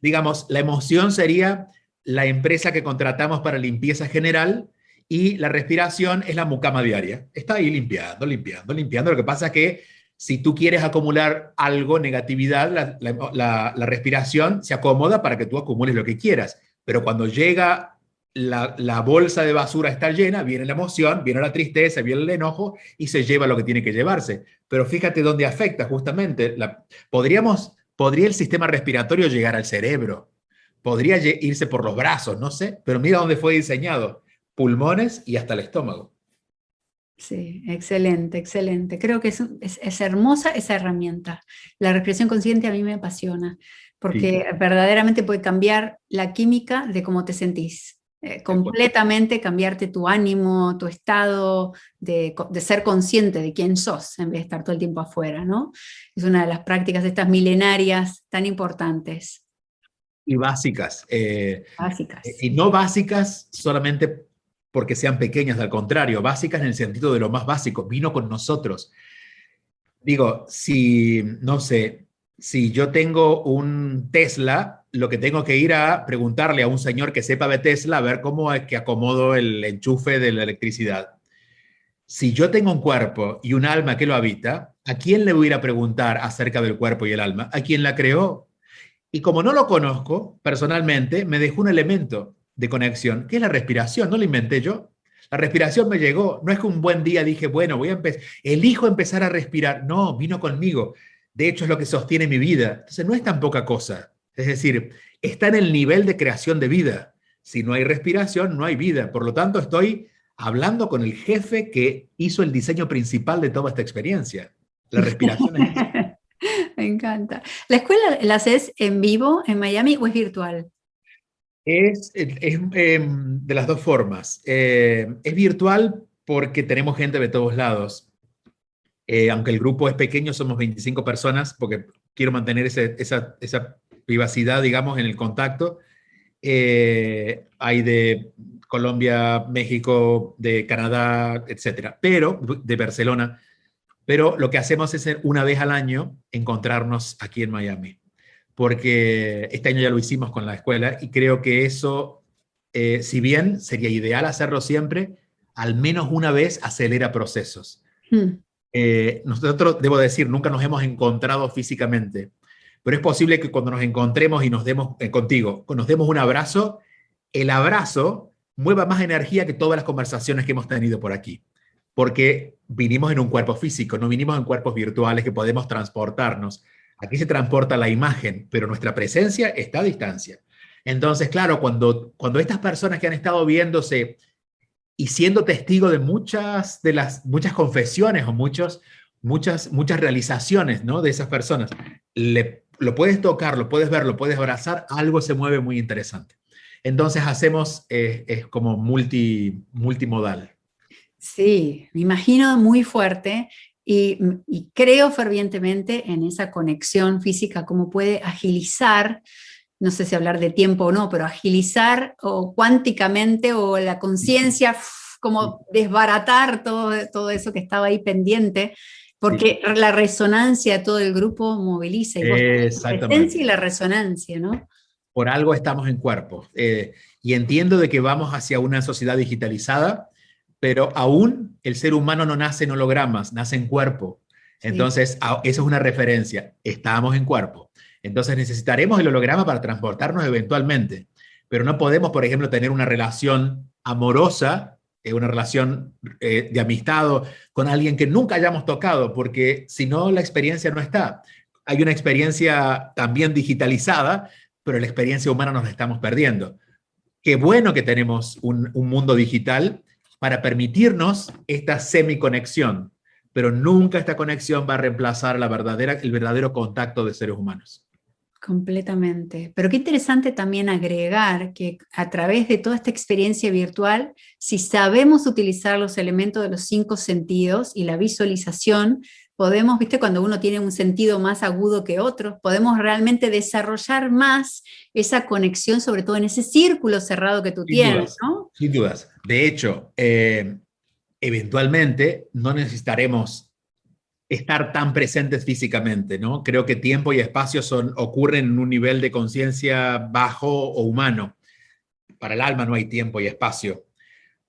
digamos, la emoción sería la empresa que contratamos para limpieza general, y la respiración es la mucama diaria. Está ahí limpiando, limpiando, limpiando. Lo que pasa es que si tú quieres acumular algo, negatividad, la respiración se acomoda para que tú acumules lo que quieras. Pero cuando llega la bolsa de basura está llena, viene la emoción, viene la tristeza, viene el enojo y se lleva lo que tiene que llevarse. Pero fíjate dónde afecta justamente. Podría el sistema respiratorio llegar al cerebro, podría irse por los brazos, no sé, pero mira dónde fue diseñado: pulmones y hasta el estómago. Sí, excelente, excelente. Creo que es hermosa esa herramienta. La respiración consciente a mí me apasiona, porque Sí, verdaderamente puede cambiar la química de cómo te sentís. Completamente cambiarte tu ánimo, tu estado de ser consciente de quién sos en vez de estar todo el tiempo afuera, ¿no? Es una de las prácticas estas milenarias tan importantes, y básicas. básicas. Y no básicas solamente porque sean pequeñas, al contrario, básicas en el sentido de lo más básico. Vino con nosotros. Digo, si, no sé, si yo tengo un Tesla, lo que tengo que ir a preguntarle a un señor que sepa de Tesla a ver cómo es que acomodo el enchufe de la electricidad. Si yo tengo un cuerpo y un alma que lo habita, ¿a quién le voy a ir a preguntar acerca del cuerpo y el alma? ¿A quién la creó? Y como no lo conozco personalmente, me dejó un elemento de conexión, que es la respiración. No lo inventé yo. La respiración me llegó. No es que un buen día dije, bueno, elijo empezar a respirar. No, vino conmigo. De hecho, es lo que sostiene mi vida. Entonces, no es tan poca cosa. Es decir, está en el nivel de creación de vida. Si no hay respiración, no hay vida. Por lo tanto, estoy hablando con el jefe que hizo el diseño principal de toda esta experiencia. La respiración es eso. Me encanta. ¿La escuela la haces en vivo en Miami o es virtual? De las dos formas. Es virtual porque tenemos gente de todos lados. Aunque el grupo es pequeño, somos 25 personas, porque quiero mantener esa privacidad, digamos, en el contacto. Hay de Colombia, México, de Canadá, etcétera, pero de Barcelona. Pero lo que hacemos es una vez al año encontrarnos aquí en Miami, porque este año ya lo hicimos con la escuela y creo que eso, si bien sería ideal hacerlo siempre, al menos una vez acelera procesos. Hmm. Nosotros, debo decir, nunca nos hemos encontrado físicamente, pero es posible que cuando nos encontremos y nos demos contigo, nos demos un abrazo, el abrazo mueva más energía que todas las conversaciones que hemos tenido por aquí, porque vinimos en un cuerpo físico, no vinimos en cuerpos virtuales que podemos transportarnos. Aquí se transporta la imagen, pero nuestra presencia está a distancia. Entonces, claro, cuando estas personas que han estado viéndose y siendo testigo de muchas confesiones o muchas realizaciones, ¿no?, de esas personas, lo puedes tocar, lo puedes ver, lo puedes abrazar, algo se mueve muy interesante. Entonces hacemos, es como multimodal. Sí, me imagino muy fuerte y creo fervientemente en esa conexión física, cómo puede agilizar, no sé si hablar de tiempo o no, pero agilizar o cuánticamente o la conciencia, Sí, como desbaratar todo eso que estaba ahí pendiente, sí, porque la resonancia de todo el grupo moviliza y vos la presencia y exactamente. la resonancia, ¿no? Por algo estamos en cuerpo. Y entiendo de que vamos hacia una sociedad digitalizada, pero aún el ser humano no nace en hologramas, nace en cuerpo. Sí. Entonces, eso es una referencia. Estamos en cuerpo. Entonces, necesitaremos el holograma para transportarnos eventualmente. Pero no podemos, por ejemplo, tener una relación amorosa, una relación de amistad con alguien que nunca hayamos tocado, porque si no, la experiencia no está. Hay una experiencia también digitalizada, pero la experiencia humana nos la estamos perdiendo. Qué bueno que tenemos un mundo digital para permitirnos esta semiconexión, pero nunca esta conexión va a reemplazar el verdadero contacto de seres humanos. Completamente. Pero qué interesante también agregar que a través de toda esta experiencia virtual, si sabemos utilizar los elementos de los 5 sentidos y la visualización, podemos, viste, cuando uno tiene un sentido más agudo que otro, podemos realmente desarrollar más esa conexión, sobre todo en ese círculo cerrado que tú Sin tienes, dudas, ¿no? sin dudas. De hecho, eventualmente no necesitaremos estar tan presentes físicamente, ¿no? Creo que tiempo y espacio ocurren en un nivel de conciencia bajo o humano. Para el alma no hay tiempo y espacio,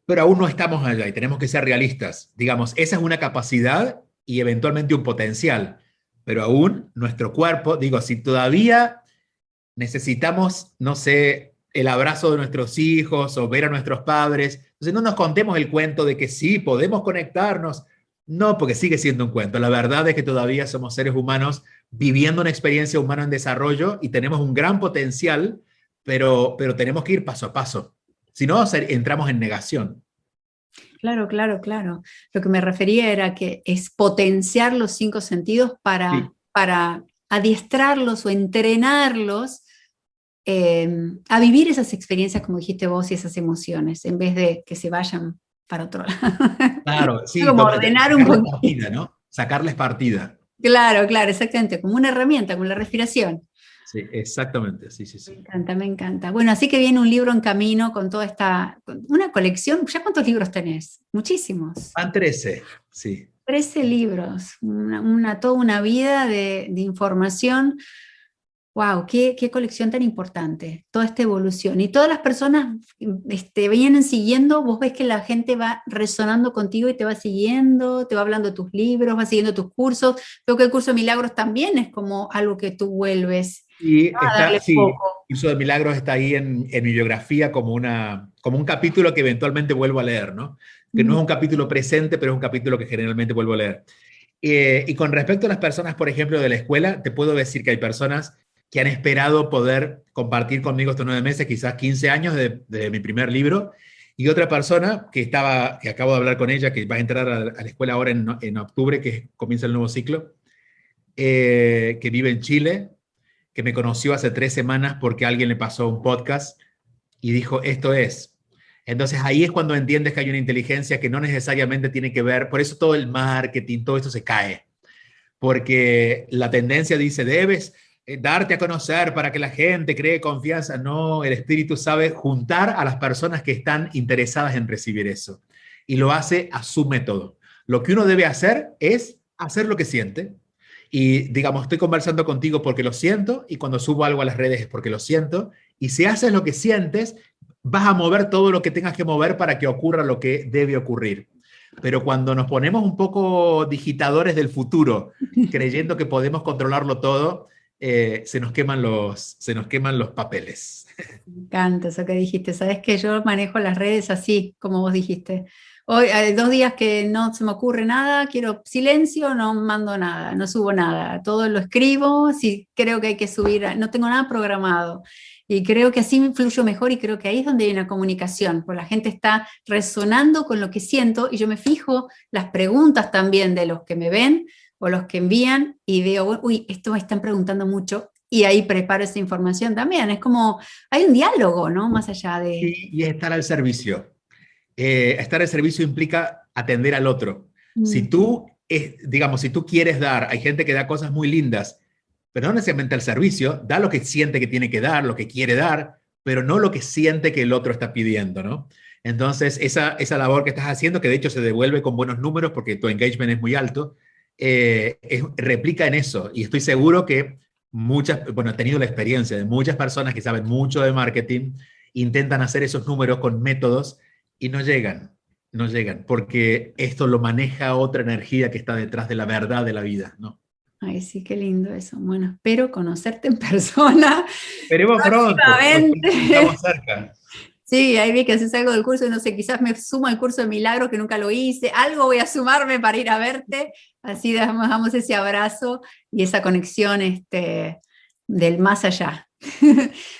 pero aún no estamos allá y tenemos que ser realistas. Digamos, esa es una capacidad y eventualmente un potencial, pero aún nuestro cuerpo, digo, si todavía necesitamos, no sé, el abrazo de nuestros hijos o ver a nuestros padres, entonces no nos contemos el cuento de que sí, podemos conectarnos. No, porque sigue siendo un cuento. La verdad es que todavía somos seres humanos viviendo una experiencia humana en desarrollo y tenemos un gran potencial, pero tenemos que ir paso a paso. Si no, entramos en negación. Claro, claro, claro. Lo que me refería era que es potenciar los 5 sentidos Sí. para adiestrarlos o entrenarlos a vivir esas experiencias, como dijiste vos, y esas emociones, en vez de que se vayan para otro lado. Claro, sí, Como ordenar un sacarles poquito. partida, ¿no? Sacarles partida. Claro, claro, exactamente, como una herramienta, como la respiración. Sí, exactamente, sí, sí, Me sí. encanta, me encanta. Bueno, así que viene un libro en camino con toda una colección. ¿Ya cuántos libros tenés? Muchísimos. Van 13, sí. 13 libros, toda una vida de información. Wow, qué colección tan importante, toda esta evolución. Y todas las personas vienen siguiendo, vos ves que la gente va resonando contigo y te va siguiendo, te va hablando de tus libros, va siguiendo tus cursos. Creo que el curso de milagros también es como algo que tú vuelves Y a está, darle sí, foco. Curso de Milagros está ahí en mi biografía como un capítulo que eventualmente vuelvo a leer, ¿no? Que no es un capítulo presente, pero es un capítulo que generalmente vuelvo a leer. Y con respecto a las personas, por ejemplo, de la escuela, te puedo decir que hay personas que han esperado poder compartir conmigo estos 9 meses, quizás 15 años de mi primer libro, y otra persona que acabo de hablar con ella, que va a entrar a la escuela ahora en octubre, que comienza el nuevo ciclo, que vive en Chile, que me conoció hace 3 semanas porque alguien le pasó un podcast y dijo, esto es. Entonces ahí es cuando entiendes que hay una inteligencia que no necesariamente tiene que ver, por eso todo el marketing, todo esto se cae, porque la tendencia dice, debes darte a conocer para que la gente cree confianza. No, el espíritu sabe juntar a las personas que están interesadas en recibir eso y lo hace a su método. Lo que uno debe hacer es hacer lo que siente. Y digamos, estoy conversando contigo porque lo siento y cuando subo algo a las redes es porque lo siento. Y si haces lo que sientes, vas a mover todo lo que tengas que mover para que ocurra lo que debe ocurrir. Pero cuando nos ponemos un poco digitadores del futuro, creyendo que podemos controlarlo todo, se nos queman los papeles. Me encanta eso que dijiste. Sabes que yo manejo las redes así, como vos dijiste. Hoy, hay 2 días que no se me ocurre nada, quiero silencio, no mando nada, no subo nada. Todo lo escribo, si creo que hay que subir, no tengo nada programado. Y creo que así me influyo mejor y creo que ahí es donde hay una comunicación, porque la gente está resonando con lo que siento y yo me fijo las preguntas también de los que me ven o los que envían y veo, uy, esto me están preguntando mucho y ahí preparo esa información también. Es como, hay un diálogo, ¿no? Más allá de... Y estar al servicio. Estar al servicio implica atender al otro. Si Mm, tú, digamos, si tú quieres dar, hay gente que da cosas muy lindas, pero no necesariamente al servicio, da lo que siente que tiene que dar, lo que quiere dar, pero no lo que siente que el otro está pidiendo, ¿no? Entonces, esa labor que estás haciendo, que de hecho se devuelve con buenos números porque tu engagement es muy alto, replica en eso. Y estoy seguro que bueno, he tenido la experiencia de muchas personas que saben mucho de marketing, intentan hacer esos números con métodos y no llegan, porque esto lo maneja otra energía que está detrás de la verdad de la vida, ¿no? ay, sí, qué lindo eso. Bueno, espero conocerte en persona Veremos pronto, próximamente. estamos cerca. Sí, ahí vi que haces algo del curso, no sé, quizás me sumo al curso de milagros que nunca lo hice, algo voy a sumarme para ir a verte, así damos ese abrazo y esa conexión del más allá.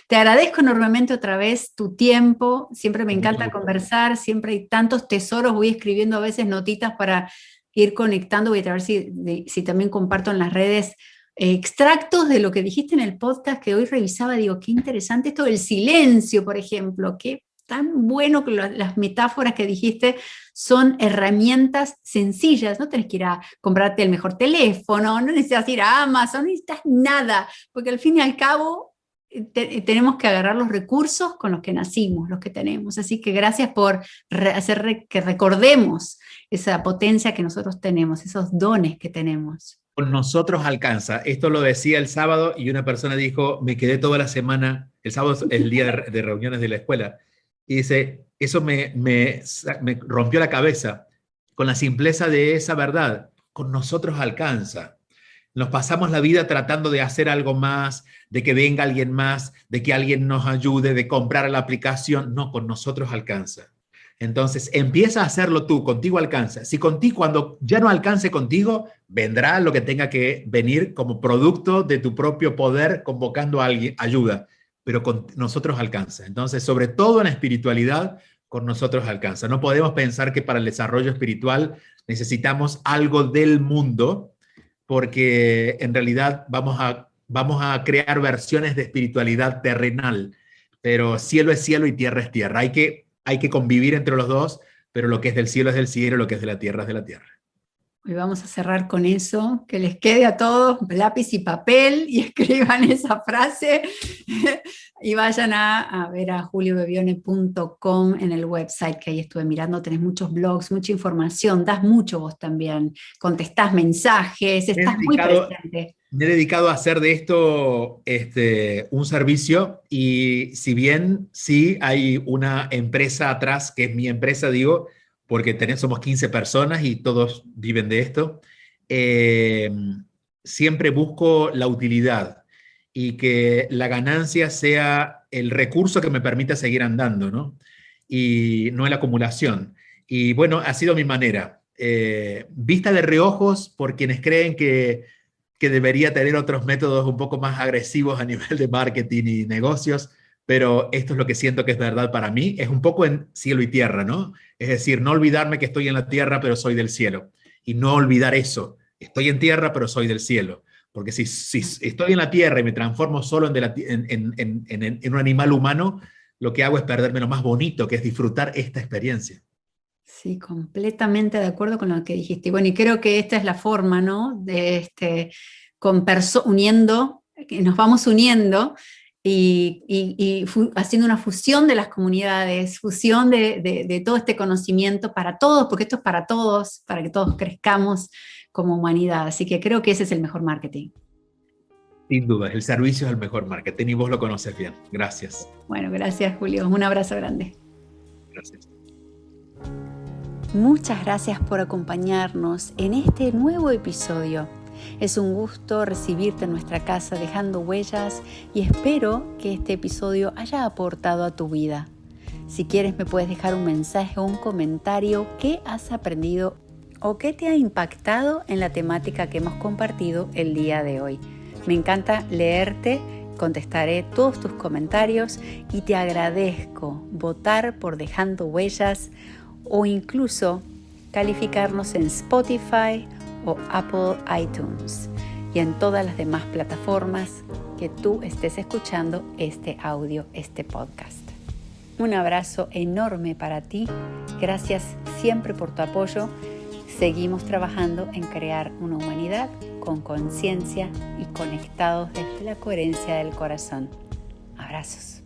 Te agradezco enormemente otra vez tu tiempo, siempre me Con mucho encanta gusto. conversar, siempre hay tantos tesoros, voy escribiendo a veces notitas para ir conectando, voy a ver si también comparto en las redes extractos de lo que dijiste en el podcast que hoy revisaba, digo, qué interesante esto del silencio, por ejemplo, tan bueno que las metáforas que dijiste son herramientas sencillas. No tenés que ir a comprarte el mejor teléfono, no necesitas ir a Amazon, no necesitas nada, porque al fin y al cabo tenemos que agarrar los recursos con los que nacimos, los que tenemos. Así que gracias por hacer que recordemos esa potencia que nosotros tenemos, esos dones que tenemos. Con nosotros alcanza. Esto lo decía el sábado y una persona dijo, me quedé toda la semana, el sábado es el día de reuniones de la escuela, y dice, eso me rompió la cabeza con la simpleza de esa verdad. Con nosotros alcanza. Nos pasamos la vida tratando de hacer algo más, de que venga alguien más, de que alguien nos ayude, de comprar la aplicación. No, con nosotros alcanza. Entonces, empieza a hacerlo tú, contigo alcanza. Si contigo, cuando ya no alcance contigo, vendrá lo que tenga que venir como producto de tu propio poder, convocando a alguien, ayuda, pero con nosotros alcanza. Entonces, sobre todo en la espiritualidad, con nosotros alcanza. No podemos pensar que para el desarrollo espiritual necesitamos algo del mundo, porque en realidad vamos a crear versiones de espiritualidad terrenal, pero cielo es cielo y tierra es tierra. Hay que convivir entre los dos, pero lo que es del cielo es del cielo, lo que es de la tierra es de la tierra. Hoy vamos a cerrar con eso, que les quede a todos lápiz y papel y escriban esa frase y vayan a ver a juliobebione.com en el website, que ahí estuve mirando, tenés muchos blogs, mucha información, das mucho vos también, contestás mensajes, estás muy presente. Me he dedicado a hacer de esto un servicio, y si bien sí hay una empresa atrás, que es mi empresa, digo, porque somos 15 personas y todos viven de esto, siempre busco la utilidad y que la ganancia sea el recurso que me permita seguir andando, ¿no? Y no la acumulación. Y bueno, ha sido mi manera. Vista de reojos por quienes creen que debería tener otros métodos un poco más agresivos a nivel de marketing y negocios, pero esto es lo que siento que es verdad para mí. Es un poco en cielo y tierra, ¿no? Es decir, no olvidarme que estoy en la tierra, pero soy del cielo. Y no olvidar eso. Estoy en tierra, pero soy del cielo. Porque si estoy en la tierra y me transformo solo en un animal humano, lo que hago es perderme lo más bonito, que es disfrutar esta experiencia. Sí, completamente de acuerdo con lo que dijiste. Bueno, y creo que esta es la forma, ¿no? De uniendo, que nos vamos uniendo y haciendo una fusión de las comunidades, fusión de todo este conocimiento para todos, porque esto es para todos, para que todos crezcamos como humanidad. Así que creo que ese es el mejor marketing. Sin duda, el servicio es el mejor marketing y vos lo conoces bien. Gracias. Bueno, gracias, Julio. Un abrazo grande. Gracias. Muchas gracias por acompañarnos en este nuevo episodio. Es un gusto recibirte en nuestra casa Dejando Huellas y espero que este episodio haya aportado a tu vida. Si quieres me puedes dejar un mensaje o un comentario qué has aprendido o qué te ha impactado en la temática que hemos compartido el día de hoy. Me encanta leerte, contestaré todos tus comentarios y te agradezco votar por Dejando Huellas o incluso calificarnos en Spotify o Apple iTunes y en todas las demás plataformas que tú estés escuchando este audio, este podcast. Un abrazo enorme para ti. Gracias siempre por tu apoyo. Seguimos trabajando en crear una humanidad con conciencia y conectados desde la coherencia del corazón. Abrazos.